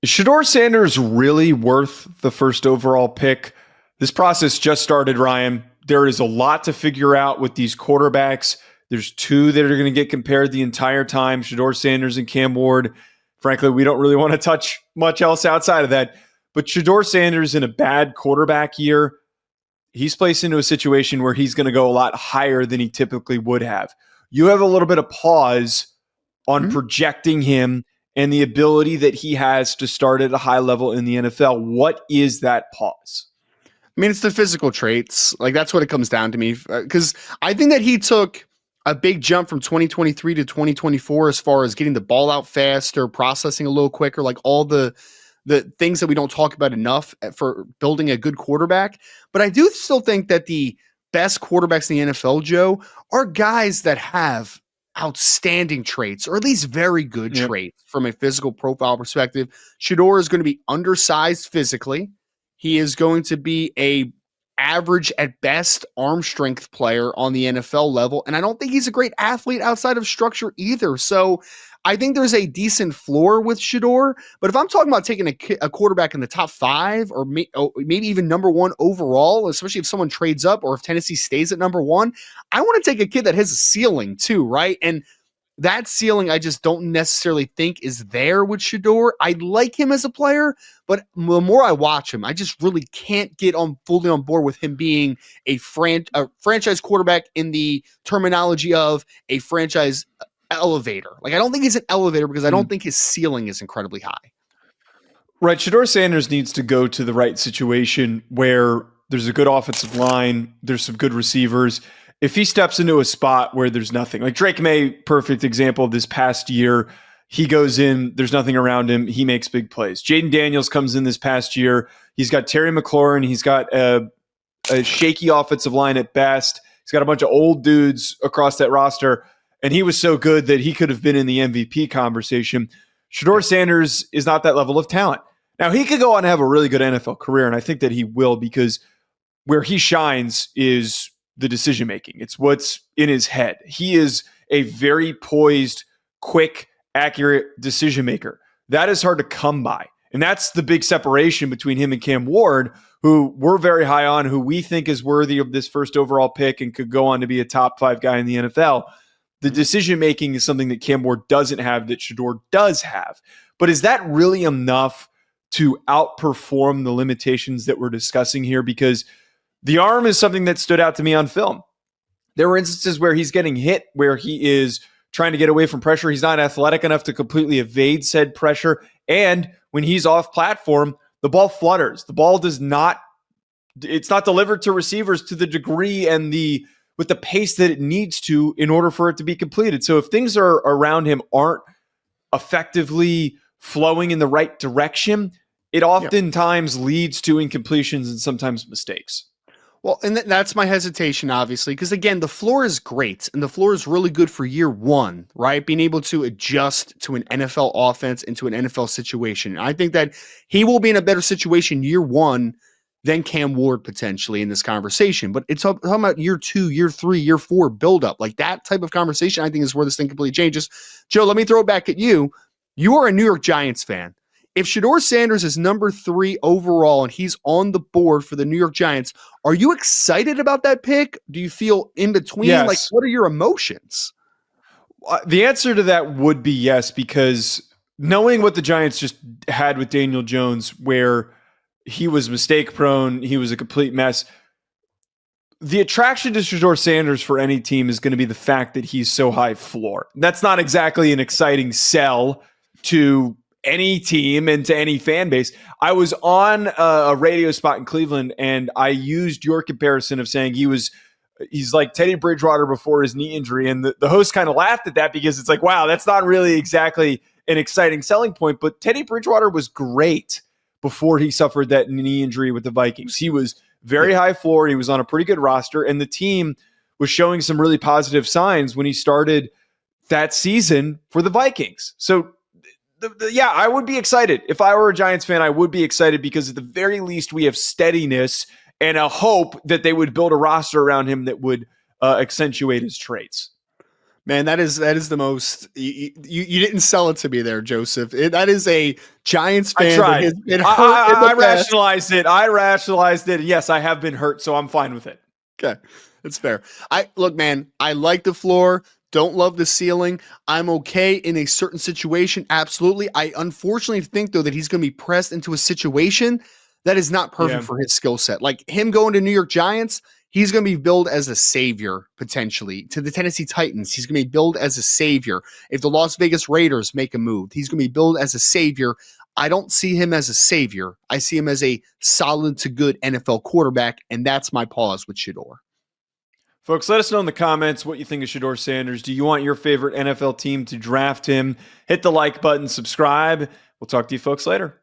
Is Shedeur Sanders really worth the first overall pick? This process just started, Ryan. There is a lot to figure out with these quarterbacks. There's two that are going to get compared the entire time, Shedeur Sanders and Cam Ward. Frankly, we don't really want to touch much else outside of that. But Shedeur Sanders in a bad quarterback year, he's placed into a situation where he's going to go a lot higher than he typically would have. You have a little bit of pause on projecting him and the ability that he has to start at a high level in the NFL. What is that pause? I mean, it's the physical traits. Like, that's what it comes down to me. Because I think that he took a big jump from 2023 to 2024 as far as getting the ball out faster, processing a little quicker, like all the things that we don't talk about enough for building a good quarterback. But I do still think that the best quarterbacks in the NFL, Joe, are guys that have outstanding traits, or at least very good traits from a physical profile perspective. Shedeur is going to be undersized physically. He is going to be a average at best arm strength player on the NFL level. And I don't think he's a great athlete outside of structure either. So I think there's a decent floor with Shedeur. But if I'm talking about taking a quarterback in the top 5 or maybe even number 1 overall, especially if someone trades up or if Tennessee stays at number 1, I want to take a kid that has a ceiling too, right? And that ceiling I just don't necessarily think is there with Shedeur. I like him as a player, but the more I watch him, I just really can't get fully on board with him being a franchise quarterback in the terminology of a franchise elevator. Like, I don't think he's an elevator because I don't think his ceiling is incredibly high. Right. Shedeur Sanders needs to go to the right situation where there's a good offensive line, there's some good receivers. If he steps into a spot where there's nothing, like Drake May, perfect example of this past year, he goes in, there's nothing around him, he makes big plays. Jaden Daniels comes in this past year, he's got Terry McLaurin, he's got a shaky offensive line at best, he's got a bunch of old dudes across that roster, and he was so good that he could have been in the MVP conversation. Shedeur Sanders is not that level of talent. Now, he could go on and have a really good NFL career, and I think that he will, because where he shines is the decision-making. It's what's in his head. He is a very poised, quick, accurate decision-maker. That is hard to come by. And that's the big separation between him and Cam Ward, who we're very high on, who we think is worthy of this first overall pick and could go on to be a top 5 guy in the NFL. The decision-making is something that Cam Ward doesn't have that Shedeur does have. But is that really enough to outperform the limitations that we're discussing here? Because the arm is something that stood out to me on film. There were instances where he's getting hit, where he is trying to get away from pressure. He's not athletic enough to completely evade said pressure. And when he's off platform, the ball flutters. The ball it's not delivered to receivers to the degree and with the pace that it needs to in order for it to be completed. So if things are around him aren't effectively flowing in the right direction, it oftentimes leads to incompletions and sometimes mistakes. Well, and that's my hesitation, obviously, because, again, the floor is great, and the floor is really good for year one, right? Being able to adjust to an NFL offense and to an NFL situation. And I think that he will be in a better situation year one than Cam Ward potentially in this conversation. But it's talking about year 2, year 3, year 4 buildup. Like, that type of conversation, I think, is where this thing completely changes. Joe, let me throw it back at you. You are a New York Giants fan. If Shedeur Sanders is number 3 overall and he's on the board for the New York Giants, are you excited about that pick? Do you feel in between? Yes. Like, what are your emotions? The answer to that would be yes, because knowing what the Giants just had with Daniel Jones, where he was mistake prone, he was a complete mess. The attraction to Shedeur Sanders for any team is going to be the fact that he's so high floor. That's not exactly an exciting sell to any team and to any fan base. I was on a radio spot in Cleveland, and I used your comparison of saying he's like Teddy Bridgewater before his knee injury. And the host kind of laughed at that because it's like, wow, that's not really exactly an exciting selling point. But Teddy Bridgewater was great before he suffered that knee injury with the Vikings. He was very high floor. He was on a pretty good roster, and the team was showing some really positive signs when he started that season for the Vikings. So yeah, I would be excited. If I were a Giants fan, I would be excited because at the very least we have steadiness and a hope that they would build a roster around him that would accentuate his traits. Man, that is the most. You didn't sell it to me there, Joseph. That is a Giants fan. I tried. That has been hurt I in the past. rationalized it. I rationalized it. Yes, I have been hurt, so I'm fine with it. Okay, that's fair. Look, man. I like the floor. Don't love the ceiling. I'm okay in a certain situation. Absolutely. I unfortunately think though that he's going to be pressed into a situation that is not perfect for his skill set. Like him going to New York Giants, he's going to be billed as a savior potentially. To the Tennessee Titans, he's going to be billed as a savior. If the Las Vegas Raiders make a move, he's going to be billed as a savior. I don't see him as a savior. I see him as a solid to good NFL quarterback, and that's my pause with Shedeur. Folks, let us know in the comments what you think of Shedeur Sanders. Do you want your favorite NFL team to draft him? Hit the like button, subscribe. We'll talk to you folks later.